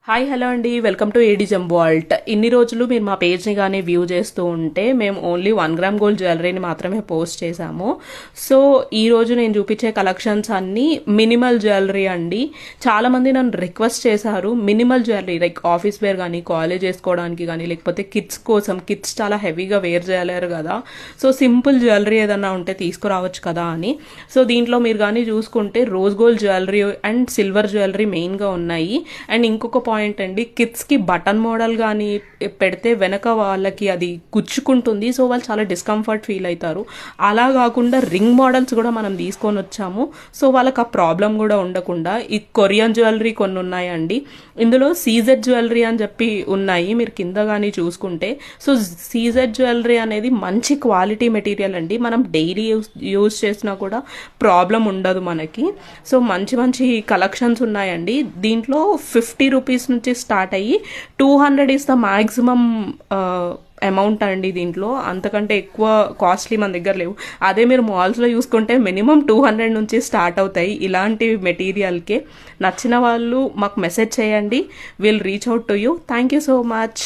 Hi hello అండి, welcome to AD జంబోల్ట్. ఇన్ని రోజులు మీరు మా పేజ్ని కానీ వ్యూ చేస్తూ ఉంటే మేము ఓన్లీ 1 గ్రామ్ గోల్డ్ జ్యువెలరీని మాత్రమే పోస్ట్ చేశాము. సో ఈ రోజు నేను చూపించే కలెక్షన్స్ అన్నీ మినిమల్ జ్యువెలరీ అండి. చాలామంది నన్ను రిక్వెస్ట్ చేశారు minimal jewellery like office wear కానీ కాలేజ్ వేసుకోవడానికి కానీ లేకపోతే కిడ్స్ కోసం, కిడ్స్ చాలా హెవీగా వేర్ చేయలేరు కదా, సో సింపుల్ జ్యువెలరీ ఏదన్నా ఉంటే తీసుకురావచ్చు కదా అని. సో దీంట్లో మీరు కానీ చూసుకుంటే rose gold jewellery and silver jewellery మెయిన్గా ఉన్నాయి. అండ్ ఇంకొక పాయింట్ అండి, కిడ్స్కి బటన్ మోడల్ కానీ పెడితే వెనక వాళ్ళకి అది గుచ్చుకుంటుంది, సో వాళ్ళు చాలా డిస్కంఫర్ట్ ఫీల్ అవుతారు. అలా కాకుండా రింగ్ మోడల్స్ కూడా మనం తీసుకొని వచ్చాము, సో వాళ్ళకి ఆ ప్రాబ్లం కూడా ఉండకుండా. ఈ కొరియన్ జ్యువెలరీ కొన్ని ఉన్నాయండి, ఇందులో సీజెడ్ జ్యువెలరీ అని చెప్పి ఉన్నాయి, మీరు కింద కానీ చూసుకుంటే. సో సీజెడ్ జ్యువెలరీ అనేది మంచి క్వాలిటీ మెటీరియల్ అండి, మనం డైలీ యూజ్ చేసినా కూడా ప్రాబ్లం ఉండదు మనకి. సో మంచి మంచి కలెక్షన్స్ ఉన్నాయండి. దీంట్లో 50 రూపీస్ నుంచి స్టార్ట్ అయ్యి 200 ఇస్ ద మ్యాక్సిమం అమౌంట్ అండి. దీంట్లో అంతకంటే ఎక్కువ కాస్ట్లీ మన దగ్గర లేవు. అదే మీరు మాల్స్లో చూసుకుంటే మినిమం 200 నుంచి స్టార్ట్ అవుతాయి ఇలాంటి మెటీరియల్కే. నచ్చిన వాళ్ళు మాకు మెసేజ్ చేయండి, will reach out to you. Thank you so much.